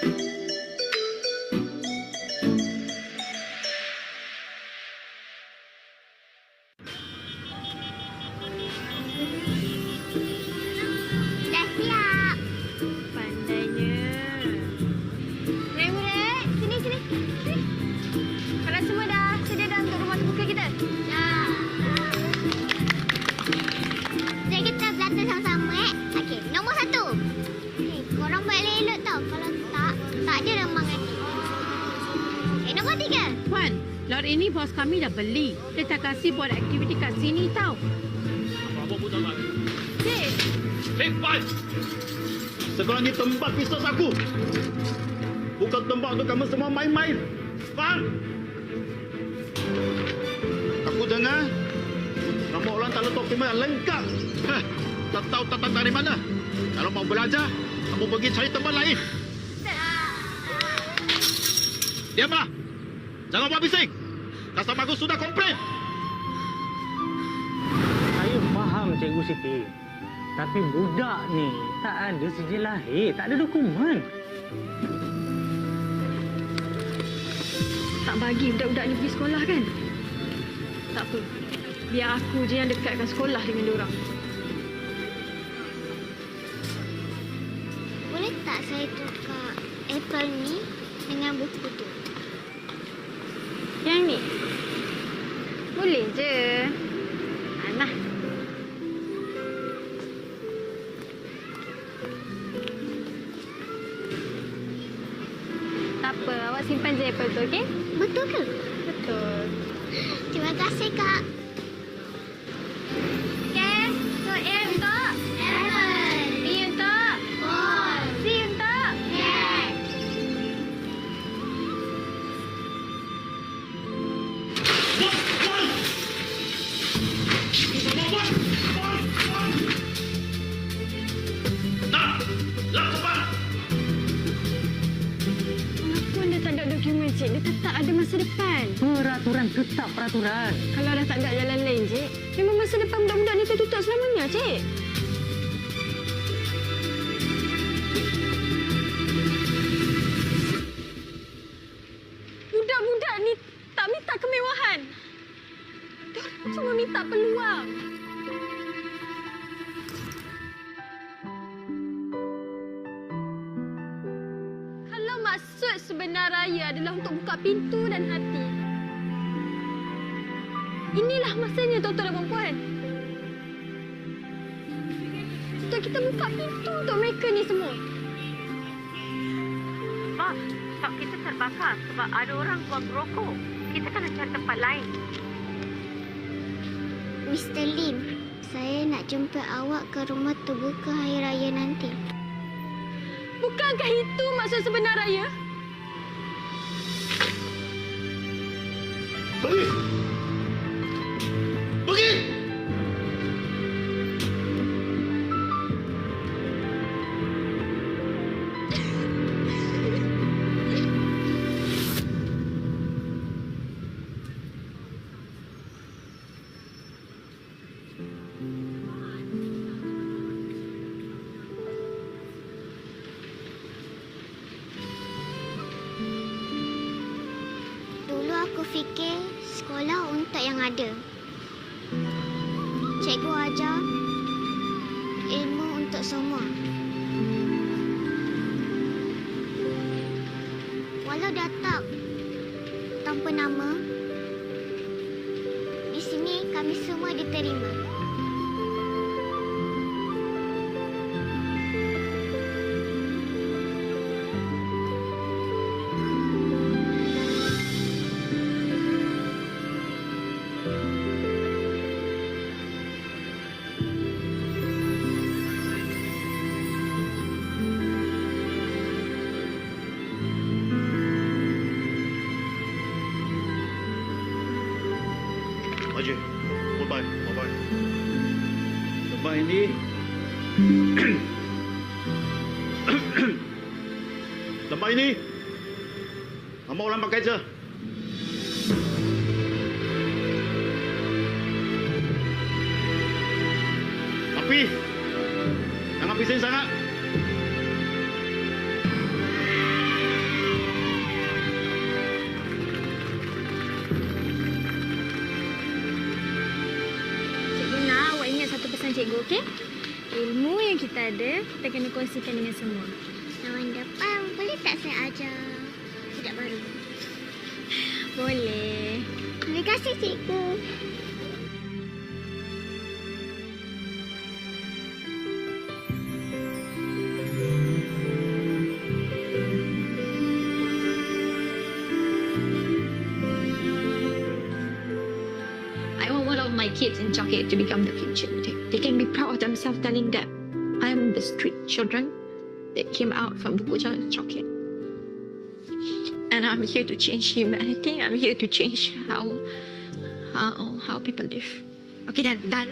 Dah siap. Pandainya. Murid-murid, sini. Kalian semua dah sedia dah untuk rumah terbuka kita? Dah. Jadi kita belajar sama-sama, Okey, nombor 1. Korang buat elok tau. Kalau tak ada rembang nanti. Nombor 3. Puan, lot ini bos kami dah beli. Dia tak kasih buat aktiviti kat sini tau. Apa pun tak nak. Cik. Cik, Puan! Sekarang ni tempat bisnes aku. Bukan tempat untuk kamu semua main-main. Faham? Aku dengar kamu orang tak letak pemain yang lengkap. Tak tahu tentang dari mana. Kalau mau belajar, kamu pergi cari tempat lain. Diamlah. Jangan buat bising. Customer aku sudah komplain. Saya faham Cikgu Siti. Tapi budak ni tak ada sijil lahir, tak ada dokumen. Tak bagi budak-budak ni pergi sekolah kan? Tak apa. Biar aku je yang dekatkan sekolah dengan diorang. Boleh tak saya tukar apple ni dengan buku tu? Yang ni? Boleh je. Nah. Tak apa, awak simpan je apple tu, okey? Betul ke? Betul. Terima kasih, Kak. Okay, so A untuk? Apple. B untuk? Ball. C untuk? Cat. Nah, lakukan. Walaupun dia tak ada dokumen, Cik, dia tetap ada masa depan. Peraturan tetap peraturan. Kalau dah tak ada jalan lain, Cik, memang masa depan budak-budak ni tertutup selamanya, Cik. Budak-budak ni tak minta kemewahan. Dia cuma minta peluang. Kalau maksud sebenar raya adalah untuk buka pintu dan hati, inilah masanya tuan-tuan dan puan-puan. Untuk kita buka pintu untuk mereka ni semua. Bos, stok kita terbakar sebab ada orang buat rokok. Kita kena cari tempat lain. Mr. Lim, saya nak jumpa awak ke rumah terbuka hari raya nanti. Bukankah itu maksud sebenar raya? Pergi! Pergi! Dulu aku fikir sekolah untuk yang ada. Cikgu ajar ilmu untuk semua. Walau datang tanpa nama, di sini kami semua diterima. Haji, bye-bye. Bye-bye. Tempat ini tempat ini kamu orang pakai je. Tapi jangan bising sangat. cikgu, okey? Ilmu yang kita ada, kita kena kongsikan dengan semua. Tahun depan boleh tak saya ajar budak baru? Boleh. Terima kasih, cikgu. I want one of my kids in Jockey to become the future leader. They can be proud of themselves telling that I'm the street children that came out from the Bujang Jockey. And I'm here to change humanity. I'm here to change how people live. Okay, done.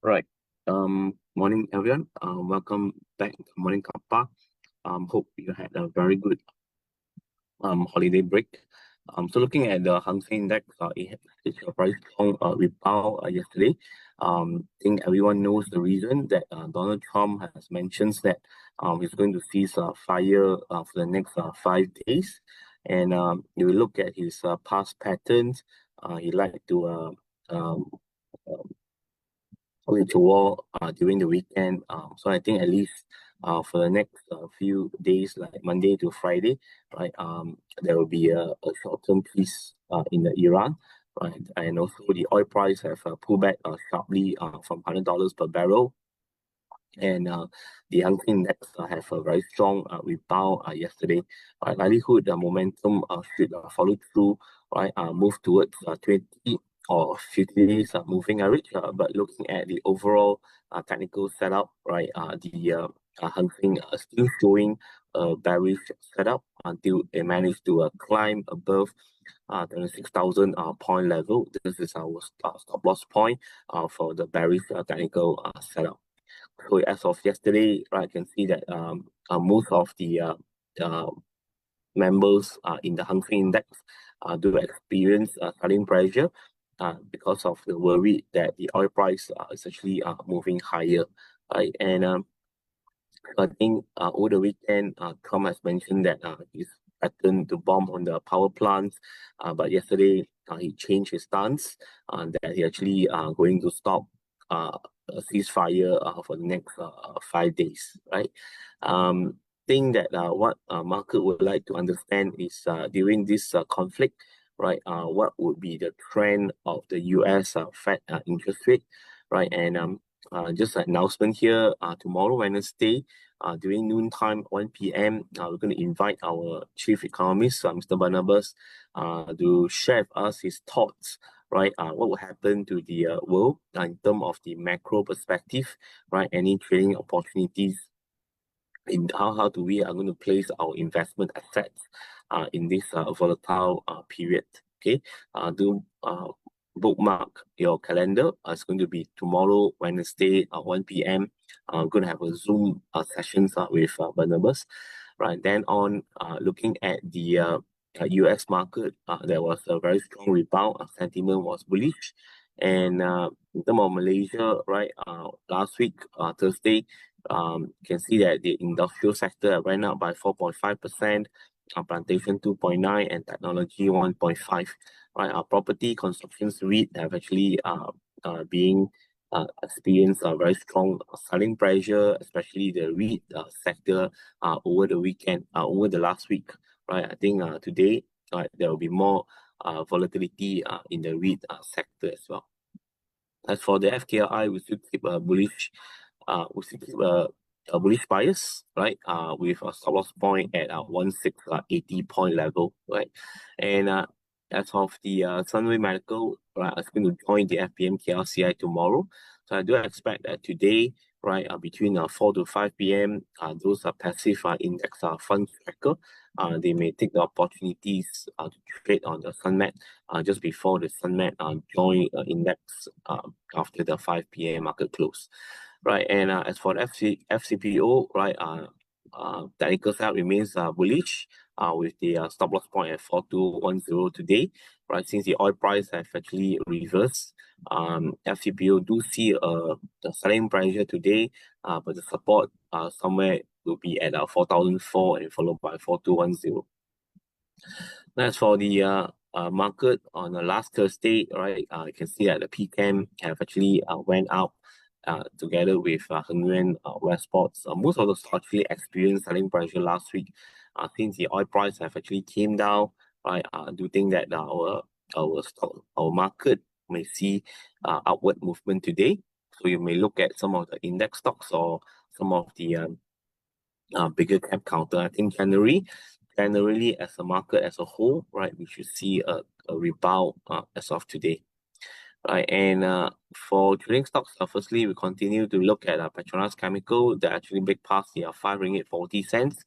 Right. Morning, everyone. Welcome back to Morning Kappa. Hope you had a very good holiday break. So looking at the Hang Seng Index, it's a very strong rebound yesterday. I think everyone knows the reason that Donald Trump has mentioned that he's going to cease fire for the next 5 days. And if we look at his past patterns, he liked to go into war during the weekend. So I think at least for the next few days, like Monday to Friday, right, there will be a short-term peace in the Iran, right, and also the oil price have pulled back sharply from $100 per barrel. And the Hang Seng Index have a very strong rebound yesterday. Likelihood the momentum should follow through, right? Move towards 20 or 50 days moving average. But looking at the overall technical setup, right? The Hang Seng still showing a bearish setup until it managed to climb above 26,000 point level. This is our stop loss point for the bearish technical setup. So as of yesterday, right, I can see that most of the members in the Hang Seng Index do experience selling pressure because of the worry that the oil price is actually moving higher, right? And I think over the weekend, Trump has mentioned that he's threatened to bomb on the power plants, but yesterday he changed his stance that he actually going to stop a ceasefire for the next 5 days, right? Think that what market would like to understand is during this conflict, right? What would be the trend of the US Fed interest rate, right? And just an announcement here, tomorrow, Wednesday, during noontime, 1 p.m., we're going to invite our chief economist, Mr. Barnabas, to share with us his thoughts, right? What will happen to the world in terms of the macro perspective, right? Any trading opportunities in how do we are going to place our investment assets in this volatile period. Okay, do bookmark your calendar. It's going to be tomorrow, Wednesday, 1 p.m. We're going to have a Zoom sessions with Barnabas. right? Then on looking at the US market, there was a very strong rebound. Sentiment was bullish. And in terms of Malaysia, right, last week, Thursday, you can see that the industrial sector went up by 4.5%, Plantation 2.9, and technology 1.5. Right, our property constructions REIT have actually being experienced a very strong selling pressure, especially the REIT sector over the weekend, over the last week. Right, I think today there will be more volatility in the REIT sector as well. As for the FKRI, we still keep a bullish, we still keep a bullish bias, right? With a stop loss point at 1680 point level, right? And as of the Sunway Medical, right, I'm going to join the FPM KLCI tomorrow. So I do expect that today, right, between 4 to 5 p.m., those are passive index fund tracker. They may take the opportunities to trade on the Sunmet just before the Sunmet join index after the 5 p.m. market close. Right, and as for the FCPO, right, technical side remains bullish with the stop loss point at 4210 today, right? Since the oil price have actually reversed, FCPO do see the selling pressure today, but the support somewhere will be at 4004 and followed by 4210. As for the market on the last Thursday, right, you can see that the PCAM have actually went up together with Heng Yuan Westports. Most of the stocks actually experienced selling pressure last week. Since the oil price have actually came down, right? I do think that our market may see upward movement today. So you may look at some of the index stocks or some of the bigger cap counter. I think generally as a market as a whole, right, we should see a rebound as of today. Right, and for trading stocks, firstly, we continue to look at Petronas Chemical that actually break past the 5 ringgit 40 cents.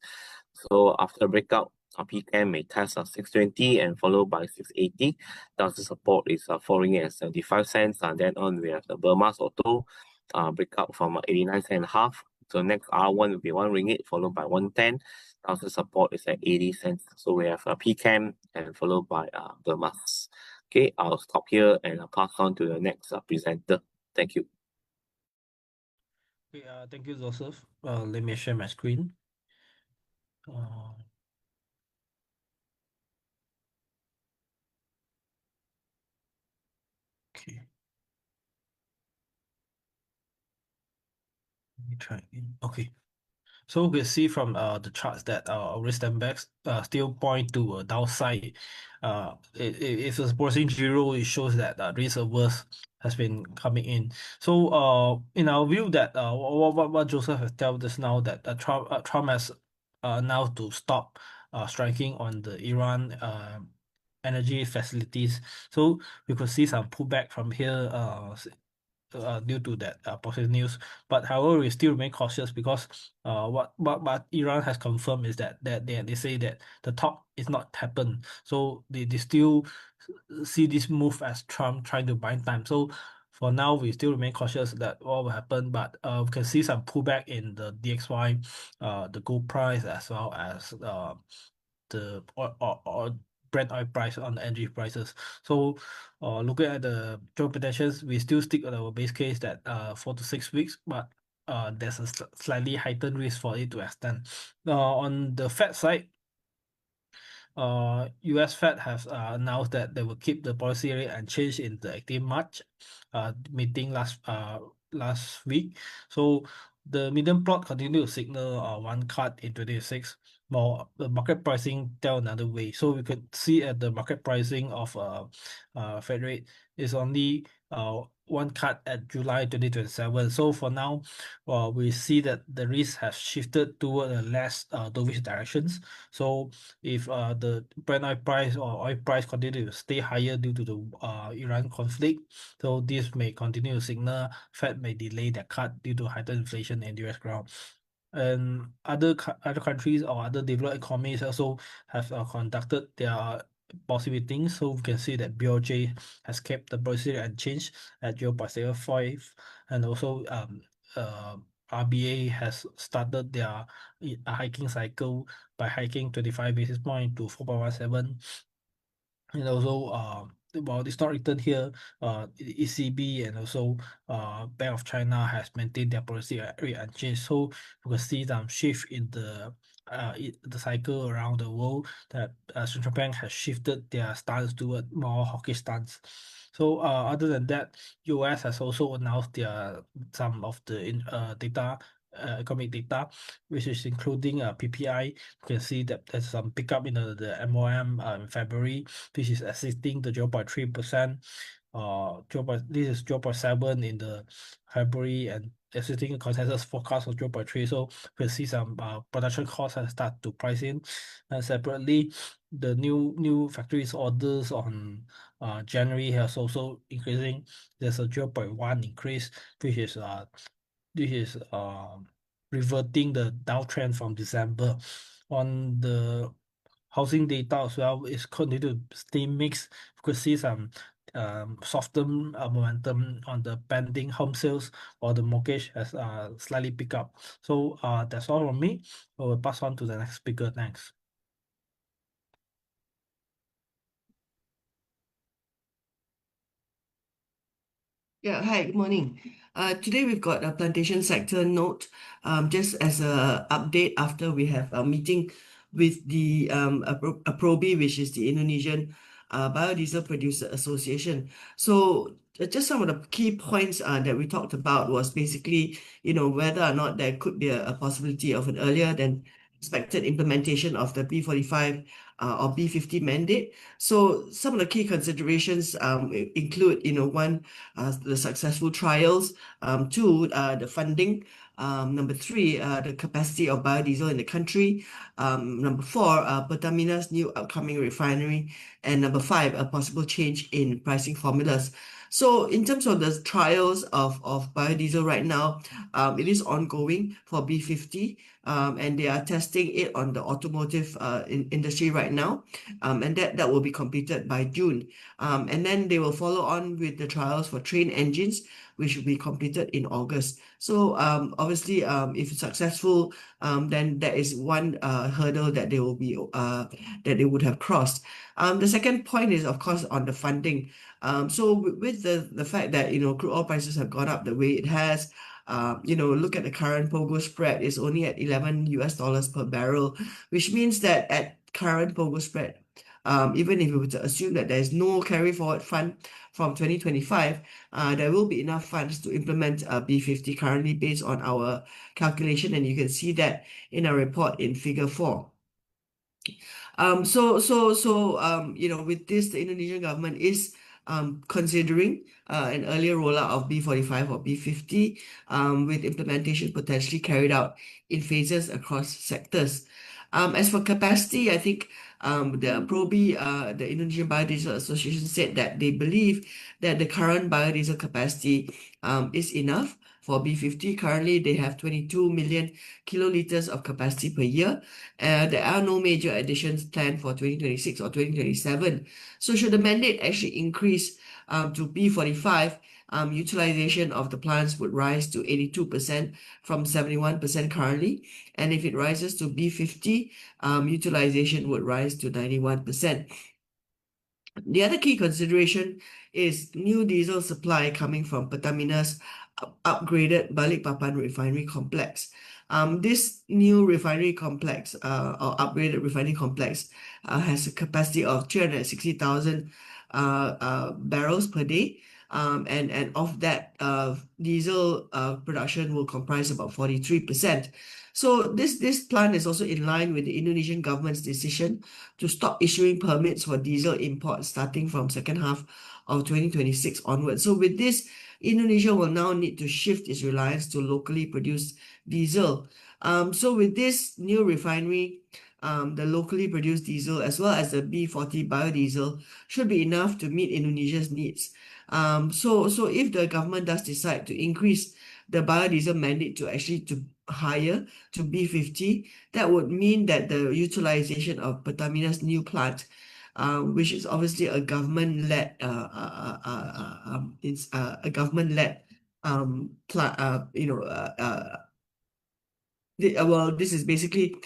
So after breakout, PCAM may test 620 and followed by 680. Thus the support is 4 ringgit and 75 cents. And then on we have the Burmas Auto breakout from 89 cents and a half. So next R1 will be 1 ringgit followed by 110. Thus the support is at 80 cents. So we have PCAM and followed by Burmas. Okay, I'll stop here and I'll pass on to the next presenter. Thank you. Okay, thank you, Joseph. Let me share my screen. Okay. Let me try again. Okay. So we see from the charts that risk index still point to a downside. If it's approaching zero, it shows that risk averse has been coming in. So in our view that what Joseph has told us now that Trump has now to stop striking on the Iran energy facilities. So we could see some pullback from here due to that positive news. But however, we still remain cautious because what Iran has confirmed is that they say that the talk is not happened. So they still see this move as Trump trying to buy time. So for now, we still remain cautious that what will happen, but we can see some pullback in the DXY, the gold price, as well as the Brent oil price on the energy prices. So looking at the job potentials, we still stick with our base case that 4 to 6 weeks, but there's a slightly heightened risk for it to extend. On the Fed side, US Fed has announced that they will keep the policy rate unchanged in the 18 March meeting last week. So the medium plot continue to signal one cut in 2026, while the market pricing tell another way. So we could see at the market pricing of Fed rate is only one cut at July 2027. So for now, we see that the risk has shifted toward a less dovish directions. So if the Brent oil price or oil price continue to stay higher due to the Iran conflict, so this may continue to signal Fed may delay their cut due to heightened inflation in US ground. And other countries or other developed economies also have conducted their policy meetings. So we can see that BOJ has kept the policy unchanged at 0.75, and also RBA has started their hiking cycle by hiking 25 basis point to 4.17. And also, well, it's not written here, ECB and also Bank of China has maintained their policy rate unchanged. So we can see some shift in the cycle around the world that central bank has shifted their stance toward more hawkish stance. So other than that, US has also announced their some of the data. Economic data, which is including PPI. You can see that there's some pickup in the MOM in February, which is assisting the 0.3%. This is 0.7 in the February and existing consensus forecast of 0.3. So we'll see some production costs have start to price in. And separately, the new factories orders on January has also increasing. There's a 0.1 increase, which is reverting the downtrend from December. On the housing data as well is continued to stay mixed. You could see some soften momentum on the pending home sales, or the mortgage has slightly picked up. So that's all from me. I will pass on to the next speaker. Thanks. Yeah, hi, good morning. Today we've got a plantation sector note, just as a update after we have a meeting with the APROBI, which is the Indonesian Biodiesel Producer Association. So just some of the key points that we talked about was basically, whether or not there could be a possibility of an earlier than expected implementation of the B45 or B50 mandate. So some of the key considerations include, one, the successful trials, two, the funding, number three, the capacity of biodiesel in the country, number four, Pertamina's new upcoming refinery, and number five, a possible change in pricing formulas. So in terms of the trials of biodiesel right now, it is ongoing for B50, and they are testing it on the automotive industry right now, and that will be completed by June. And then they will follow on with the trials for train engines, which will be completed in August. So obviously, if it's successful, then that is one hurdle that they will be that they would have crossed. The second point is, of course, on the funding. So with the fact that crude oil prices have gone up the way it has, look at the current POGO spread is only at $11 per barrel, which means that at current POGO spread, even if we were to assume that there is no carry forward fund from 2025, there will be enough funds to implement B50 currently based on our calculation, and you can see that in our report in figure 4. With this, the Indonesian government is considering an earlier rollout of B45 or B50, with implementation potentially carried out in phases across sectors. As for capacity, I think the PROBI, the Indonesian Biodiesel Association, said that they believe that the current biodiesel capacity is enough for B50. Currently, they have 22 million kiloliters of capacity per year. There are no major additions planned for 2026 or 2027. So should the mandate actually increase to B45, utilization of the plants would rise to 82% from 71% currently. And if it rises to B50, utilization would rise to 91%. The other key consideration is new diesel supply coming from Pertamina's upgraded Balikpapan refinery complex. This new refinery complex, or upgraded refinery complex, has a capacity of 360,000 barrels per day. And of that, diesel production will comprise about 43%. So this plant is also in line with the Indonesian government's decision to stop issuing permits for diesel imports starting from second half of 2026 onwards. So with this, Indonesia will now need to shift its reliance to locally produced diesel. So with this new refinery, the locally produced diesel as well as the B40 biodiesel should be enough to meet Indonesia's needs. So if the government does decide to increase the biodiesel mandate to actually to higher to B50, that would mean that the utilization of Pertamina's new plant, which is obviously a government-led well, this is basically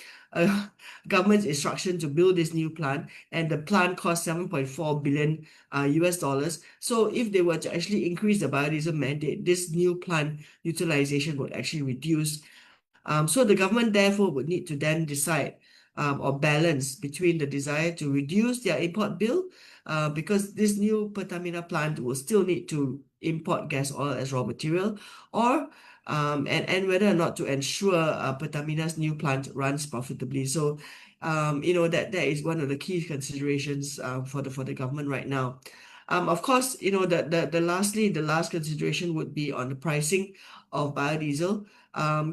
government's instruction to build this new plant, and the plant cost 7.4 billion US dollars. So if they were to actually increase the biodiesel mandate, this new plant utilization would actually reduce. So the government therefore would need to then decide or balance between the desire to reduce their import bill, because this new Pertamina plant will still need to import gas oil as raw material, or and whether or not to ensure Pertamina's new plant runs profitably. So that is one of the key considerations for the government right now. Of course, the last consideration would be on the pricing of biodiesel.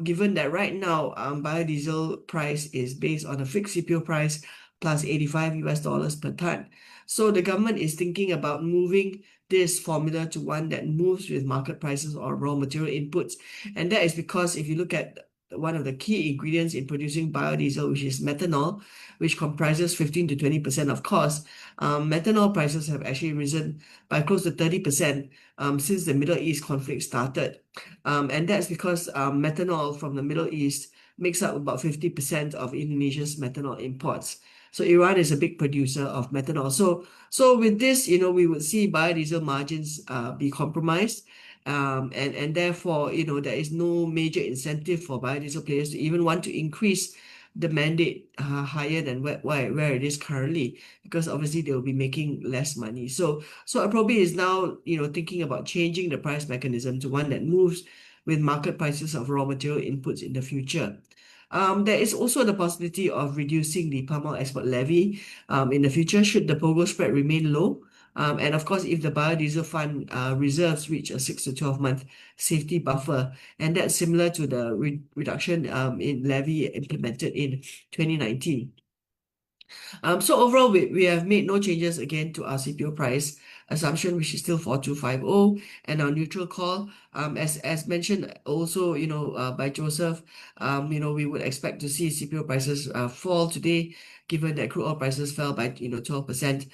Given that right now biodiesel price is based on a fixed CPO price plus 85 US dollars per ton. So the government is thinking about moving this formula to one that moves with market prices or raw material inputs. And that is because if you look at one of the key ingredients in producing biodiesel, which is methanol, which comprises 15 to 20% of cost, methanol prices have actually risen by close to 30% since the Middle East conflict started. And that's because methanol from the Middle East makes up about 50% of Indonesia's methanol imports. So Iran is a big producer of methanol. So with this, we would see biodiesel margins be compromised. And therefore, there is no major incentive for biodiesel players to even want to increase the mandate higher than where it is currently, because obviously they will be making less money. So Aprobi is now thinking about changing the price mechanism to one that moves with market prices of raw material inputs in the future. There is also the possibility of reducing the palm oil export levy in the future should the POGO spread remain low. And of course, if the biodiesel fund reserves reach a 6 to 12-month safety buffer, and that's similar to the reduction in levy implemented in 2019. So overall, we have made no changes again to our CPO price assumption, which is still 4250, and our neutral call. As mentioned also, by Joseph, we would expect to see CPO prices fall today, given that crude oil prices fell by 12%.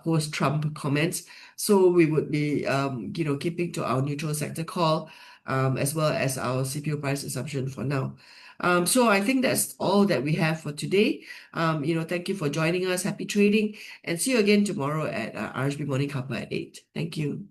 Post-Trump comments. So we would be, keeping to our neutral sector call, as well as our CPO price assumption for now. So I think that's all that we have for today. Thank you for joining us. Happy trading, and see you again tomorrow at RHB Morning Cuppa at 8. Thank you.